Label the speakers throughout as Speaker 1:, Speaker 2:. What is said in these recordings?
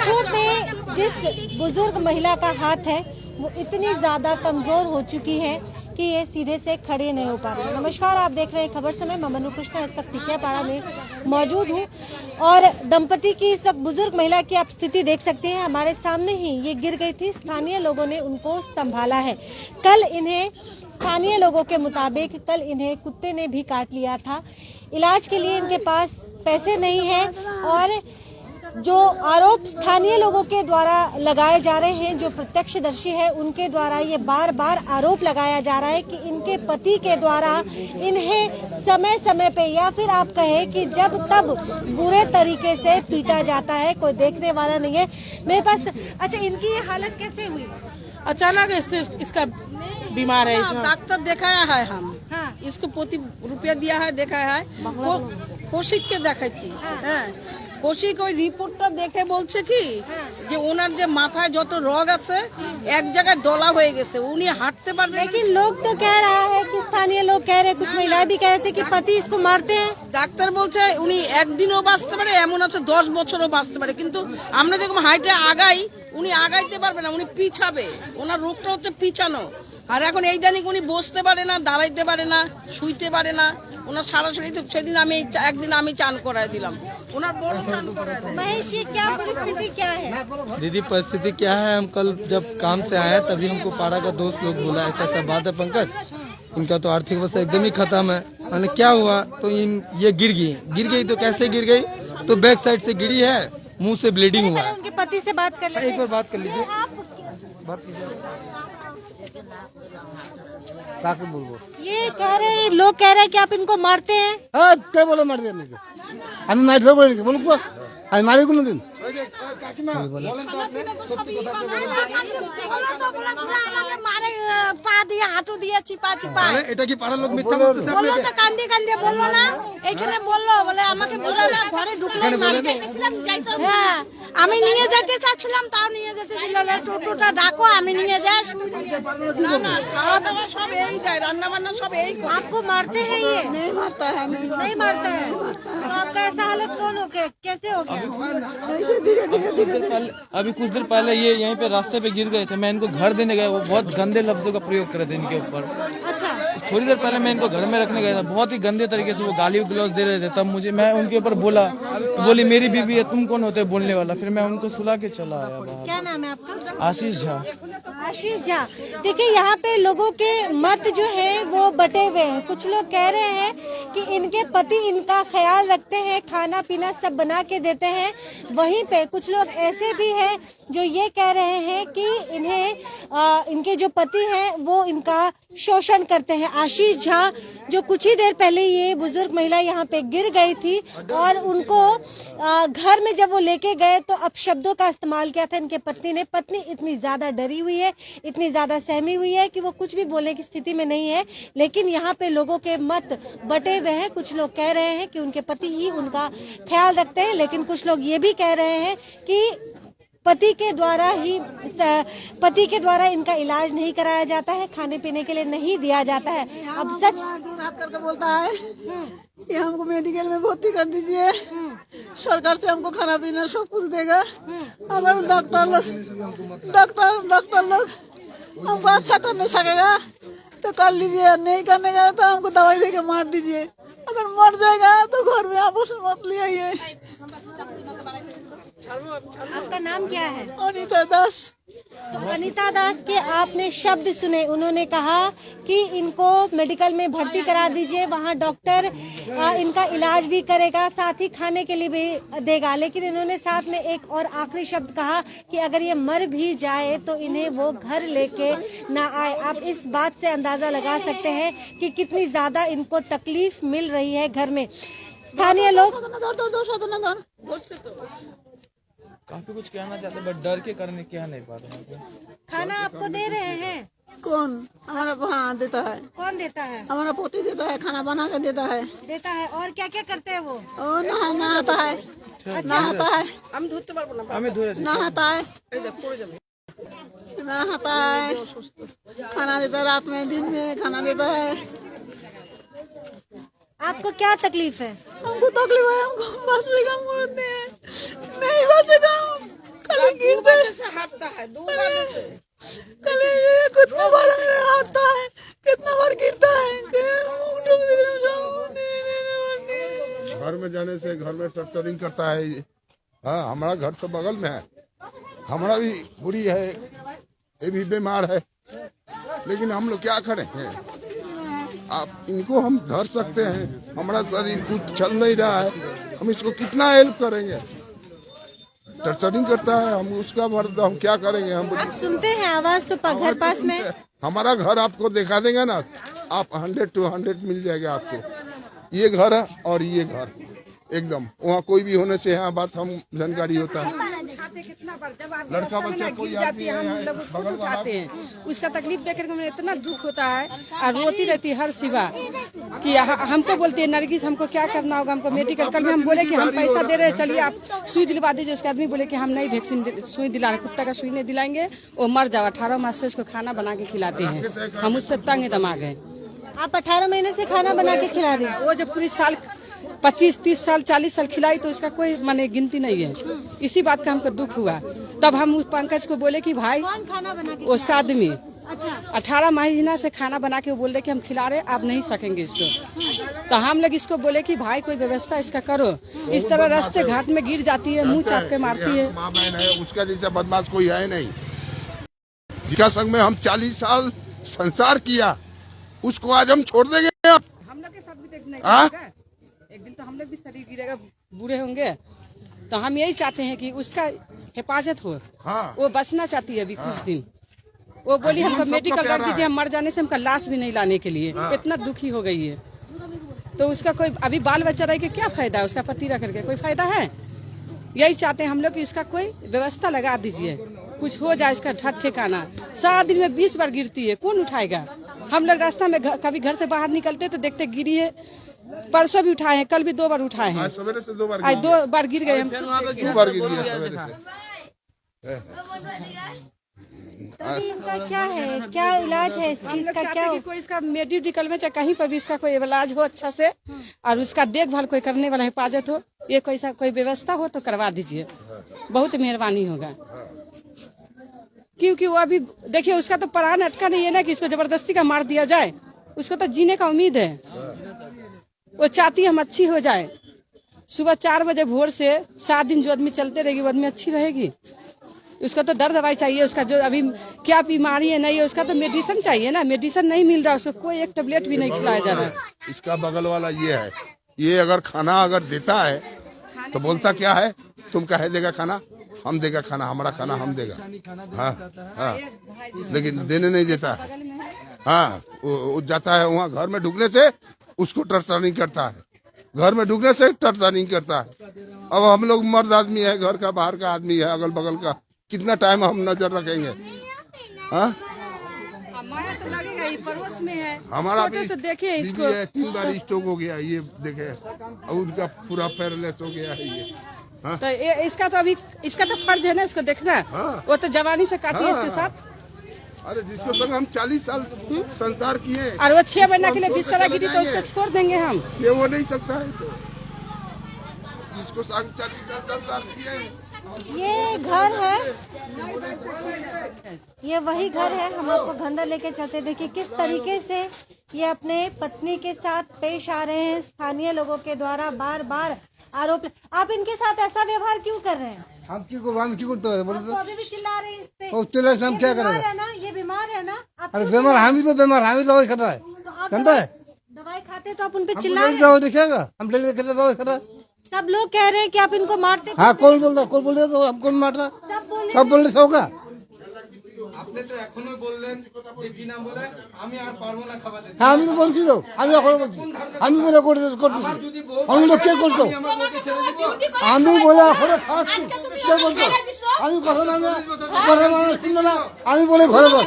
Speaker 1: घुटनों में जिस बुजुर्ग महिला का हाथ है वो इतनी ज्यादा कमजोर हो चुकी है कि ये सीधे से खड़े नहीं हो पा रहे। नमस्कार, आप देख रहे हैं खबर समय। मैं मनु कृष्णा इस वक्त टिकियापाड़ा में मौजूद हूँ और दंपति की इस वक्त बुजुर्ग महिला की आप स्थिति देख सकते हैं। हमारे सामने ही ये गिर गई थी, स्थानीय लोगों ने उनको संभाला है। कल इन्हें स्थानीय लोगों के मुताबिक कल इन्हें कुत्ते ने भी काट लिया था। इलाज के लिए इनके पास पैसे नहीं है और जो आरोप स्थानीय लोगों के द्वारा लगाए जा रहे हैं, जो प्रत्यक्षदर्शी है उनके द्वारा ये बार बार आरोप लगाया जा रहा है कि इनके पति के द्वारा इन्हें समय समय पे या फिर आप कहें कि जब तब बुरे तरीके से पीटा जाता है, कोई देखने वाला नहीं है। मेरे पास अच्छा, इनकी ये हालत कैसे हुई?
Speaker 2: अचानक इसका बीमार है।
Speaker 3: डॉक्टर दिखाया है हम।
Speaker 1: हाँ।
Speaker 3: इसको पोती रुपया दिया है, दिखाया है। कोशिक के देखे कोशिक ওই রিপোর্টটা দেখে বলছে কি যে ওনার যে মাথায় যত রোগ আছে এক জায়গায় দলা হয়ে গেছে, উনি হাঁটতে পারবে।
Speaker 1: लेकिन लोग तो कह रहा है कि स्थानीय लोग कह रहे, कुछ महिलाएं भी कह रहे थे कि पति इसको मारते हैं।
Speaker 3: ডাক্তার বলছে উনি একদিনও বাঁচতে পারে, এমন আছে 10 বছরও বাঁচতে পারে, কিন্তু আমরা যেরকম হাইটে আগাই উনি আগাইতে পারবে না, উনি পিছাবে। ওনার রোগটা হচ্ছে পিছানো। আর এখন এই জানি উনি বসতে পারে না, দাঁড়াইতে পারে না, শুইতে পারে না। ওনার সারা শরীর সেদিন আমি একদিন আমি চান করাই দিলাম, ওনার বড় চান করাই দিলাম।
Speaker 1: महेश, ये क्या परिस्थिति क्या है?
Speaker 4: दीदी परिस्थिति क्या है, हम कल जब काम से आए तभी हमको पाड़ा का दोस्त लोग बोला ऐसा ऐसा बात है पंकज, इनका तो आर्थिक अवस्था एकदम ही खत्म है। मैंने क्या हुआ तो ये गिर गई तो कैसे गिर गई तो बैक साइड से गिरी है, मुंह से ब्लीडिंग हुआ है।
Speaker 1: उनके पति से बात कर लेते
Speaker 4: एक बार बात कर लीजिए, बात कीजिए। बोलो
Speaker 1: ये कह रहे, लोग कह रहे हैं कि आप इनको मारते हैं।
Speaker 4: क्या बोलो मार दिया मेरे আমি মার ধরে বলি বলুন তো আমি মারি কোনদিন
Speaker 1: পা দিয়ে হাঁটু দিয়ে চিপা চিপা।
Speaker 4: এটা কি পাড়ার লোক মিথ্যা বলতেছে
Speaker 1: বললো তো, কান্দে কান্দে বললো না, এখানে বললো, বলে আমাকে বললো না, ঘরে ঢুকলাম, হ্যাঁ আমি নিয়ে যেতে চাচ্ছিলাম, তাও নিয়ে যেতে দিল না। টোটোটা ডাকো, আমি নিয়ে যাই।
Speaker 3: না না, খাওয়া দাওয়া সব এই দেয়, রান্না বান্না সব এই করে।
Speaker 1: आपको मारते हैं ये?
Speaker 3: नहीं मारता है,
Speaker 1: नहीं मारते हैं। तो आपका ऐसा हालत कौन हो गया, कैसे हो गया?
Speaker 3: ऐसे धीरे धीरे
Speaker 5: अभी कुछ देर पहले ये यहीं पे रास्ते पे गिर गए थे। मैं इनको घर देने गया, वो बहुत गंदे लफ्जों का प्रयोग कर रहे थे इनके ऊपर।
Speaker 1: अच्छा,
Speaker 5: थोड़ी देर पहले मैं इनको घर में रखने गया था, बहुत ही गंदे तरीके से वो गाली गलौज दे रहे थे। तब मैं उनके ऊपर बोला तो बोली मेरी बीवी है, तुम कौन होते हो बोलने वाला। फिर मैं उनको सुला के चला आया बाहर।
Speaker 1: क्या नाम है आपका?
Speaker 5: आशीष झा।
Speaker 1: आशीष झा। देखिए, यहाँ पे लोगों के मत जो है वो बटे हुए हैं। कुछ लोग कह रहे हैं कि इनके पति इनका ख्याल रखते हैं, खाना पीना सब बना के देते हैं। वहीं पे कुछ लोग ऐसे भी हैं जो ये कह रहे हैं कि इनके जो पति हैं वो इनका शोषण करते हैं। आशीष झा, जो कुछ ही देर पहले ये बुजुर्ग महिला यहाँ पे गिर गई थी और उनको घर में जब वो लेके गए तो अपशब्दों का इस्तेमाल किया था इनके पत्नी ने। पत्नी इतनी ज्यादा डरी हुई है, इतनी ज्यादा सहमी हुई है कि वो कुछ भी बोलने की स्थिति में नहीं है। लेकिन यहाँ पे लोगों के मत बटे हुए हैं। कुछ लोग कह रहे हैं कि उनके पति ही उनका ख्याल रखते हैं, लेकिन कुछ लोग ये भी कह रहे हैं कि पति के द्वारा इनका इलाज नहीं कराया जाता है, खाने पीने के लिए नहीं दिया जाता है। अब सच
Speaker 3: हाथ करके बोलता है कि हमको मेडिकल में भर्ती कर दीजिए, सरकार से हमको खाना पीना सब कुछ देगा। अगर डॉक्टर लोग हमको अच्छा कर नहीं सकेगा तो कर लीजिए, नहीं करने का तो हमको दवाई दे के मार दीजिए। अगर मर जाएगा तो घर में ऑपरेशन मत ले आइए।
Speaker 1: आपका नाम क्या है?
Speaker 3: अनीता दास।
Speaker 1: तो अनीता दास के आपने शब्द सुने, उन्होंने कहा कि इनको मेडिकल में भर्ती करा दीजिए, वहाँ डॉक्टर इनका इलाज भी करेगा, साथ ही खाने के लिए भी देगा। लेकिन इन्होंने साथ में एक और आखिरी शब्द कहा कि अगर ये मर भी जाए तो इन्हें वो घर लेके ना आए। आप इस बात से अंदाजा लगा सकते हैं कि कितनी ज्यादा इनको तकलीफ मिल रही है घर में। स्थानीय लोग
Speaker 5: काफी कुछ कहना चाहते बट डर के करने कह नहीं पा रहे।
Speaker 1: खाना आपको दे रहे हैं?
Speaker 3: कौन? हमारा हाँ देता है।
Speaker 1: कौन देता है?
Speaker 3: हमारा पोती देता है, खाना बना के देता है।
Speaker 1: देता है। और क्या क्या करते हैं वो?
Speaker 3: नहाता है, नहाता है,
Speaker 5: हमें धोरे
Speaker 3: नहाता है, नहाता है, खाना देता है, रात में दिन में खाना देता है।
Speaker 1: आपको क्या तकलीफ है?
Speaker 3: हमको तकलीफ है, हमको बचेगा मुझे नहीं बचेगा। कल
Speaker 2: कितना बार हारता है, कितना बार गिरता है।
Speaker 6: घर में जाने से घर में टर्चरिंग करता है ये। हाँ, हमारा घर तो बगल में है, हमारा भी बुरी है, ये भी बीमार है, लेकिन हम लोग क्या करेंगे। आप इनको हम धर सकते हैं, हमारा शरीर कुछ चल नहीं रहा है, हम इसको कितना हेल्प करेंगे। टर्चरिंग करता है, हम उसका मर्द, हम क्या करेंगे। हम
Speaker 1: आप सुनते हैं आवाज तो घर पास में है।
Speaker 6: हमारा घर आपको दिखा देंगे ना, आप 100 to 100 मिल जाएगा आपको। ये घर है और ये घर एकदम, वहाँ कोई भी होने से यहाँ बात हम जानकारी होता है।
Speaker 3: लड़का बच्चा कोई जाती है, हम लोग खुद उठाते हैं। उसका तकलीफ देख कर हमें इतना दुख होता है और रोती रहती है हर सिवा कि हमको बोलती है नरगिस हमको क्या करना होगा, हमको मेडिकल। कल में हम बोले कि हम पैसा दे रहे हैं, चलिए आप सुई दिलवा दीजिए। उसके आदमी बोले कि हम नहीं वैक्सीन सुई दिला, कुत्ता का सुई नहीं दिलाएंगे, वो मर जाओ। 18 मास से उसको खाना बना के खिलाते हैं, हम उससे तंग दमाग है।
Speaker 1: आप 18 महीने से खाना बना के खिला रहे हैं।
Speaker 3: वो जब पूरी साल 25, 30 साल, 40 साल खिलाई तो उसका कोई माने गिनती नहीं है। इसी बात का हमको दुख हुआ। तब हम उस पंकज को बोले कि भाई,
Speaker 1: कौन खाना बना के
Speaker 3: उसका आदमी
Speaker 1: अच्छा
Speaker 3: 18 महीना से खाना बना के वो बोल रहे कि हम खिला रहे, आप नहीं सकेंगे इसको। तो हम लोग इसको बोले कि भाई कोई व्यवस्था इसका करो। इस तरह रास्ते घाट में गिर जाती है, मुंह चाप के मारती है।
Speaker 6: माँ बहन है, उसका जैसा बदमाश कोई है नहीं। जिसका संग में हम 40 साल संसार किया, उसको आज हम छोड़ देंगे।
Speaker 3: हम लोग के साथ भी देखना है, एक दिन तो हम लोग भी शरीर गिरेगा, बूढ़े होंगे। तो हम यही चाहते हैं कि उसका हिफाजत हो।
Speaker 6: हाँ।
Speaker 3: वो बचना चाहती है अभी कुछ दिन। वो बोली हमको मेडिकल कर दीजिए, हम मर जाने से हमका लाश भी नहीं लाने के लिए। इतना दुखी हो गई है। तो उसका कोई अभी बाल बच्चा रह के क्या फायदा है, उसका पति रह करके कोई फायदा है। यही चाहते हैं हम लोग कि इसका कोई व्यवस्था लगा दीजिए, कुछ हो जाए इसका ठट ठिकाना। 7 दिन में 20 बार गिरती है, कौन उठाएगा। हम लोग रास्ता में कभी घर से बाहर निकलते तो देखते गिरी है। परसों भी उठाए हैं, कल भी 2 बार उठाए हैं।
Speaker 6: आज सवेरे से 2 बार
Speaker 3: आज 2 बार गिर गए हम।
Speaker 6: 2 बार गिर गया सवेरे से।
Speaker 1: अभी इनका क्या है, क्या इलाज है इस चीज का, क्या
Speaker 3: कि कोई इसका मेडिकल में चाहे कहीं पर भी इसका कोई इलाज हो अच्छा से, और उसका देखभाल कोई करने वाला हिफाजत हो, ये कोई व्यवस्था हो तो करवा दीजिए, बहुत मेहरबानी होगा। क्योंकि वो अभी देखिए उसका तो प्राण अटका नहीं है ना कि इसको जबरदस्ती का मार दिया जाए। उसको तो जीने का उम्मीद है, वो चाहती है हम अच्छी हो जाए। सुबह 4 बजे भोर से 7 दिन जो आदमी चलते रहेगी वो आदमी अच्छी रहेगी। उसका तो दर्द दवाई चाहिए, उसका जो अभी क्या बीमारी है नहीं है, उसका तो मेडिसिन चाहिए ना। मेडिसिन नहीं मिल रहा, उसको कोई एक टेबलेट भी नहीं खिलाया जा रहा है।
Speaker 6: इसका बगल वाला ये है, ये अगर खाना अगर देता है तो बोलता क्या है, तुम कहे देगा खाना, हम देगा खाना, हमारा खाना हम देगा। हाँ, लेकिन देने नहीं देता है। हाँ, वो जाता है वहाँ, घर में ढुकने से उसको टर्चरिंग करता है, घर में ढुकने से टर्चरिंग करता है। अब हम लोग मर्द आदमी है, घर का बाहर का आदमी है, अगल बगल का, कितना टाइम हम नजर रखेंगे। हाँ,
Speaker 3: हमारा तो लगेगा ये पड़ोस में है,
Speaker 6: हमारा
Speaker 3: छोटे से देखिए इसको।
Speaker 6: 3 बार स्ट्रोक हो गया, ये देखे, और उनका पूरा पैरालाइज हो गया है ये। हाँ?
Speaker 3: तो इसका तो अभी इसका तो फर्ज है ना उसको देखना।
Speaker 6: हाँ।
Speaker 3: वो तो जवानी से काटी है इसके साथ।
Speaker 6: अरे जिसको संग हम 40 साल संसार किए,
Speaker 3: और वो 6 महीना के लिए बिस्तर गिरी तो उसको छोड़ देंगे हम।
Speaker 6: ये वो नहीं सकता है। तो जिसको संग 40 साल संसार किए,
Speaker 1: ये घर है, ये वही घर है। हम आपको घंटा लेके चलते, देखिए किस तरीके से ये अपने पत्नी के साथ पेश आ रहे हैं। स्थानीय लोगों के द्वारा बार बार आरोप। आप इनके साथ ऐसा व्यवहार क्यों कर रहे हैं?
Speaker 7: हम की को करते हैं, बोलो
Speaker 1: तो अभी भी चिल्ला रहे हैं इस पे।
Speaker 7: तो चिल्ला से हम
Speaker 1: ये
Speaker 7: क्या
Speaker 1: बीमार
Speaker 7: करेंगे?
Speaker 1: है ना, ये बीमार है ना। आप
Speaker 7: अरे बीमार हम ही तो बीमार, हम ही दवाई खाता है,
Speaker 1: तो आप
Speaker 7: जानता है।
Speaker 1: दवाई खाते तो आप उन पे
Speaker 7: हमको
Speaker 1: चिल्ला रहे
Speaker 7: डेली
Speaker 1: हैं।
Speaker 7: दवाई दिखेगा, हम डेली खेलते दवाई खाता है।
Speaker 1: सब लोग कह रहे हैं कि आप इनको मारते।
Speaker 7: हाँ, कौन बोलता, कौन बोलता तो हम कौन मारता,
Speaker 1: सब बोले
Speaker 7: सब बोलने से होगा।
Speaker 5: আপনি তো এখনো বললেন যে কি নাম বলে আমি আর পারবো না খাবার দিতে।
Speaker 7: হ্যাঁ, আমি তো বলছি তো, আমি এখন বলছি, আমি বলে করতেছি, আমি তো কে করতো,
Speaker 5: আমার বউকে ছেড়ে দিব।
Speaker 7: আমি বলে এখন খাচ্ছি, কে করতো, আমি কথা মানে শুনলো না, আমি বলে ঘরে বস,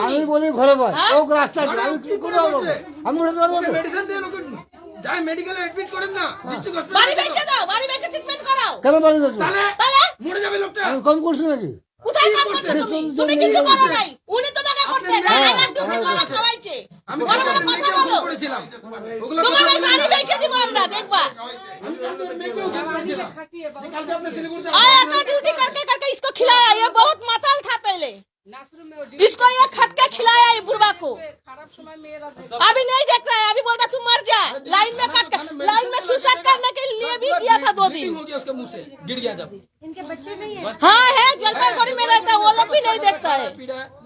Speaker 7: আমি বলি ঘরে বস, ও রাস্তায় আমি কি করে বলবো, আমি বলে দেবো
Speaker 5: মেডিসিন দিয়ে লোকে যাই মেডিকেলে অ্যাডমিট করেন না, ডিস্ট্রিক্ট
Speaker 8: বাড়ি
Speaker 5: হসপিটালে
Speaker 8: বেচে দাও, বাড়ি বেচে ট্রিটমেন্ট করাও।
Speaker 7: কেন বাড়ি গেছো,
Speaker 5: তাহলে মরে যাবে লোকটা।
Speaker 7: আমি কম করছি নাকি?
Speaker 8: কোথায় কাজ করছো তুমি? তুমি কিছু করো নাই, উনি তোমাকে করছে,
Speaker 5: আপনার
Speaker 8: আলাদা ডিউটি করে খাওয়াইছে।
Speaker 3: বড় বড় কথা বলো তোমার এই বাড়ি বেচে দিব আমরা দেখবা आया तो ड्यूटी करके करके इसको खिलाया ये बहुत माताल था पहले इसको ये खट के खिलाया ये बुढ़वा को अभी नहीं देख रहा है अभी बोलता तू मर जा लाइन में सुसाइड करने के लिए भी किया था 2 दिन
Speaker 4: हो गया उसके मुंह से गिर गया जब
Speaker 1: इनके बच्चे नहीं है,
Speaker 3: हाँ है जलपाईगुड़ी में रहता है वो लोग भी नहीं देखता है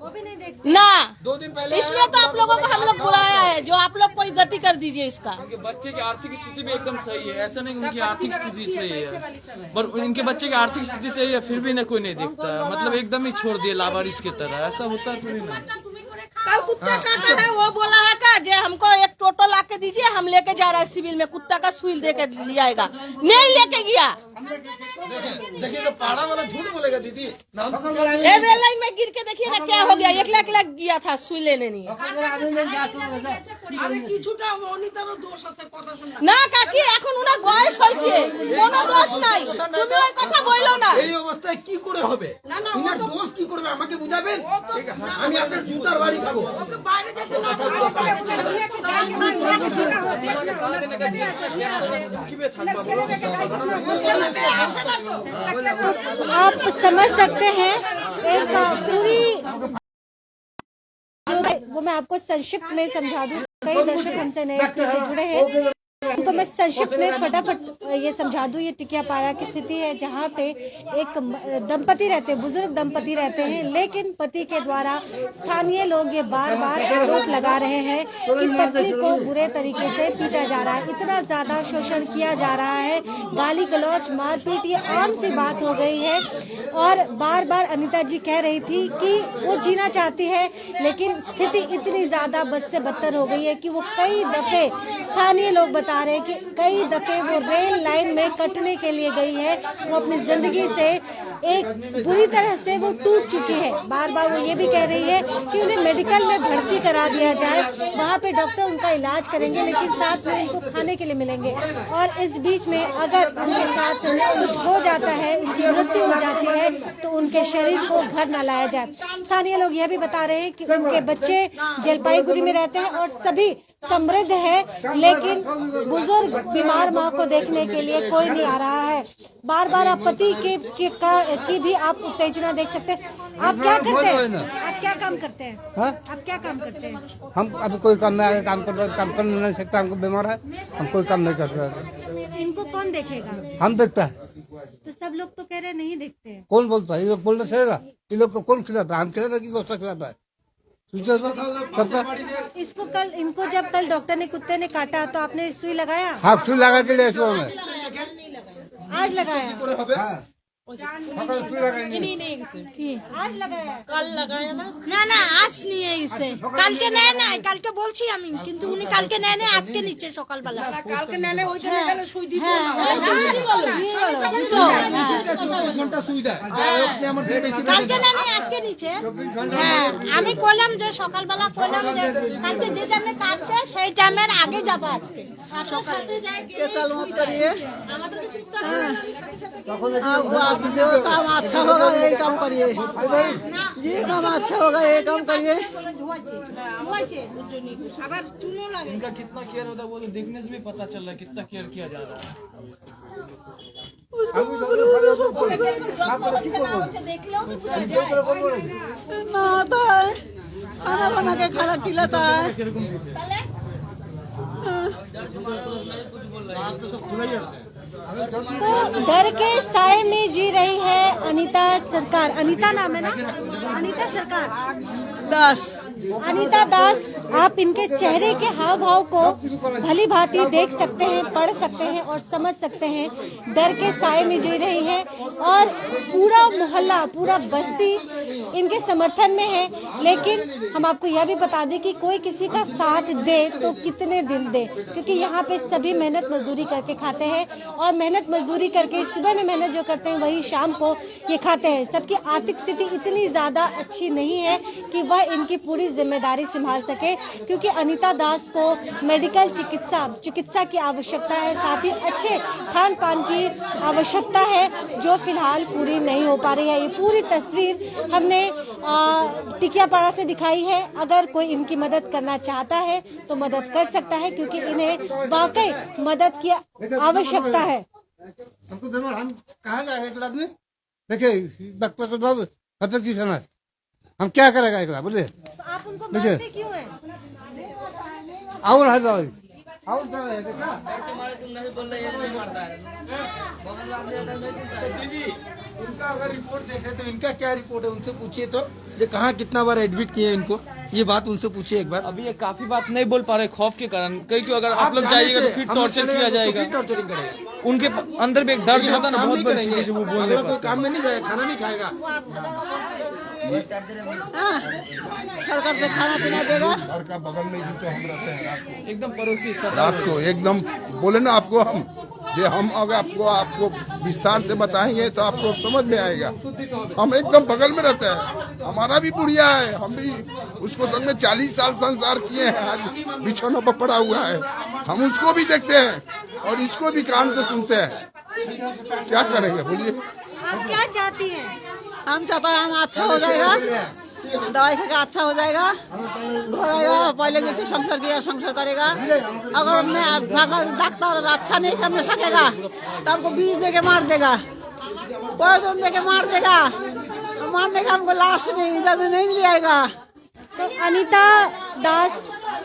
Speaker 1: वो भी नहीं देखते।
Speaker 3: ना
Speaker 4: 2 दिन पहले
Speaker 3: इसलिए तो आप लोगों को हम लोग बुलाया है जो आप लोग कोई गति कर दीजिए इसका
Speaker 5: उनके बच्चे की आर्थिक स्थिति भी एकदम सही है, ऐसा नहीं उनकी आर्थिक स्थिति सही है, पर उनके बच्चे की आर्थिक स्थिति सही है फिर भी ना कोई नहीं देखता है, मतलब एकदम ही छोड़ दिया लावारिस की तरह, ऐसा होता है थोड़ी ना।
Speaker 3: कल कुत्ता काटा है वो बोला है का जे हमको एक टोटो ला के दीजिए हम लेके जा रहे हैं सिविल में कुत्ता का सुई दे के लियाएगा नहीं लेके गया
Speaker 4: देखिए तो पाड़ा वाला झूठ बोलेगा दीदी
Speaker 3: ये रेल लाइन में गिर के देखिए ना क्या हो गया 1 लाख गया था सुई लेने नहीं না কাকি এখন উনার বয়স হয়েছে কোনো দোষ নাই তুমি ওই কথা বইলো না
Speaker 4: এই অবস্থায় কি করে হবে ইনার দোষ কি করবে আমাকে বুঝাবেন আমি আপনার জুতার বাড়ি খাবো
Speaker 3: ওকে বাইরে যেতে না
Speaker 1: आप समझ सकते हैं एक पूरी वो मैं आपको संक्षिप्त में समझा दूं, कई दर्शक हमसे नए इसमें से जुड़े हैं तो मैं संक्षिप्त में फटाफट ये समझा दूं। ये टिकियापाड़ा की स्थिति है जहां पे एक दंपति रहते हैं, बुजुर्ग दंपति रहते हैं, लेकिन पति के द्वारा स्थानीय लोग ये बार बार आरोप लगा रहे हैं कि पत्नी को बुरे तरीके से पीटा जा रहा है, इतना ज्यादा शोषण किया जा रहा है, गाली गलौज मारपीट ये आम सी बात हो गई है। और बार बार अनीता जी कह रही थी कि वो जीना चाहती है लेकिन स्थिति इतनी ज्यादा बद से बदतर हो गई है कि वो कई दफे स्थानीय लोग बता रहे हैं कि कई दफे वो रेल लाइन में कटने के लिए गई है, वो अपनी जिंदगी से एक बुरी तरह से वो टूट चुकी है। बार बार वो ये भी कह रही है कि उन्हें मेडिकल में भर्ती करा दिया जाए, वहाँ पे डॉक्टर उनका इलाज करेंगे लेकिन साथ में उनको खाने के लिए मिलेंगे और इस बीच में अगर उनके साथ कुछ हो जाता है, उनकी मृत्यु हो जाती है तो उनके शरीर को घर न लाया जाए। स्थानीय लोग यह भी बता रहे हैं कि उनके बच्चे जलपाईगुड़ी में रहते हैं और सभी समृद्ध है लेकिन बुजुर्ग बीमार माँ को देखने के लिए कोई नहीं आ रहा है। बार बार आप पति की भी आप उत्तेजना देख सकते हैं। आप क्या करते हैं? आप क्या काम करते हैं? आप क्या काम करते हैं?
Speaker 7: हम अभी कोई काम नहीं काम कर नहीं सकता, हमको बीमार है, हम कोई काम नहीं कर रहे।
Speaker 1: इनको कौन देखेगा?
Speaker 7: हम देखता है
Speaker 1: तो सब लोग तो कह रहे नहीं देखते हैं।
Speaker 7: कौन बोलता है? ये लोग बोलना चाहिए, ये लोग को कौन खिलाता है? हम खिलाता कि गोश्त खिलाता है?
Speaker 1: इसको कल इनको जब कल डॉक्टर ने कुत्ते ने काटा तो आपने सुई लगाया?
Speaker 7: हाँ सुई लगा के ले
Speaker 1: आज लगाया?
Speaker 8: आज लगाया कल लगाया ना आज नहीं है इसे कल के नए ना कल के बोलছি আমি কিন্তু উনি কালকে নেয় না আজকে নিচে সকালবেলা কালকে নেলে ওইটা গেলে সুই দিত না
Speaker 4: ঘন্টা সুই দেয় আমার বেশি
Speaker 8: কালকে নেয় না আজকে নিচে হ্যাঁ আমি কইলাম যে সকালবেলা কইলাম যে কালকে যে টাইমে কাটছে সেই টাইমের আগে যাব আজকে সাথে যাই কে সালমত করিয়ে আমাদের
Speaker 2: तখন जो काम अच्छा होगा यही काम करिए, ये काम अच्छा होगा ये काम करिए।
Speaker 5: इनका कितना केयर होता है वो तो देखने से भी पता चल रहा है कितना केयर किया जा रहा है।
Speaker 2: ना आता है खाना बना के खाना खिलाता है।
Speaker 1: तो डर के साए में जी रही है अनीता सरकार। अनीता नाम है ना? अनीता सरकार
Speaker 2: दास।
Speaker 1: अनीता दास, आप इनके चेहरे के हाव भाव को भली भांति देख सकते हैं, पढ़ सकते हैं और समझ सकते हैं। डर के साए में जी रही है और पूरा मोहल्ला पूरा बस्ती इनके समर्थन में है। लेकिन हम आपको यह भी बता दें कि कोई किसी का साथ दे तो कितने दिन दे, क्योंकि यहाँ पे सभी मेहनत मजदूरी करके खाते हैं और मेहनत मजदूरी करके सुबह में मेहनत जो करते हैं वही शाम को ये खाते हैं। सबकी आर्थिक स्थिति इतनी ज्यादा अच्छी नहीं है कि वह इनकी पूरी जिम्मेदारी संभाल सके, क्योंकि अनीता दास को मेडिकल चिकित्सा की आवश्यकता है, साथ ही अच्छे खान पान की आवश्यकता है जो फिलहाल पूरी नहीं हो पा रही है। ये पूरी तस्वीर हमने टिकियापाड़ा से दिखाई है। अगर कोई इनकी मदद करना चाहता है तो मदद कर सकता है, क्योंकि इन्हें वाकई मदद की आवश्यकता है।
Speaker 7: हमको बीमार, हम कहाँ जाएगा एक आदमी? देखिए डॉक्टर को दो खतर की खाना, हम क्या करेगा एक बोलिए?
Speaker 1: आप उनको मारते क्यों हैं?
Speaker 7: और है दवाई और दवाई है क्या?
Speaker 4: दीदी उनका अगर रिपोर्ट देखे तो इनका क्या रिपोर्ट है उनसे पूछिए तो, जो कहाँ कितना बार एडमिट किए इनको, ये बात उनसे पूछिए एक बार।
Speaker 5: अभी ये काफी बात नहीं बोल पा रहे खौफ के कारण, क्योंकि अगर आप लोग जाइएगा तो फिर टॉर्चर किया जाएगा।
Speaker 4: टॉर्चरिंग करेगा,
Speaker 5: उनके अंदर में एक डर जाता ना, बहुत बड़ी चीज है जो वो बोल
Speaker 4: अगला
Speaker 5: नहीं
Speaker 4: कोई
Speaker 5: पाते।
Speaker 4: काम में नहीं जाएगा, खाना नहीं खाएगा।
Speaker 2: सरकार से खाना पीना देगा।
Speaker 6: घर का बगल में भी तो हम रहते हैं रात को,
Speaker 5: एकदम पड़ोसी सब।
Speaker 6: रात को एकदम बोले ना आपको हम अगर आपको विस्तार से बताएंगे तो आपको समझ में आएगा। हम एकदम बगल में रहते हैं, हमारा भी बुढ़िया है, हम भी उसको संग में 40 साल संसार किए हैं, आज बिछौनों पर पड़ा हुआ है। हम उसको भी देखते हैं और इसको भी कान से सुनते हैं। क्या करेंगे बोलिए?
Speaker 1: आप क्या चाहती हैं?
Speaker 2: हम चाहता है हम अच्छा हो जाएगा, दवाई खा के अच्छा हो जाएगा, घोड़ेगा, पहले जैसे संसार किया संसार करेगा। अगर मैं डॉक्टर अच्छा नहीं करने सकेगा तो हमको बीज दे के मार देगा, पॉइजन दे के मार देगा, मारने का हमको लाश नहीं इधर में नहीं ले आएगा।
Speaker 1: तो अनीता दास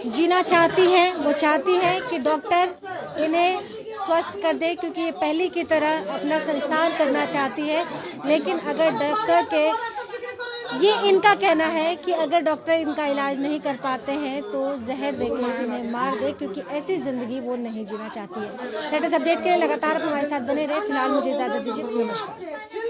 Speaker 1: जीना चाहती है, वो चाहती है कि डॉक्टर इन्हें स्वस्थ कर दे, क्योंकि ये पहले की तरह अपना संसार करना चाहती है। लेकिन अगर डॉक्टर के ये इनका कहना है कि अगर डॉक्टर इनका इलाज नहीं कर पाते हैं तो जहर देकर इन्हें मार दे, क्योंकि ऐसी जिंदगी वो नहीं जीना चाहती है। लेटेस्ट अपडेट के लिए लगातार हमारे साथ बने रहे। फिलहाल मुझे इजाजत दीजिए, नमस्कार।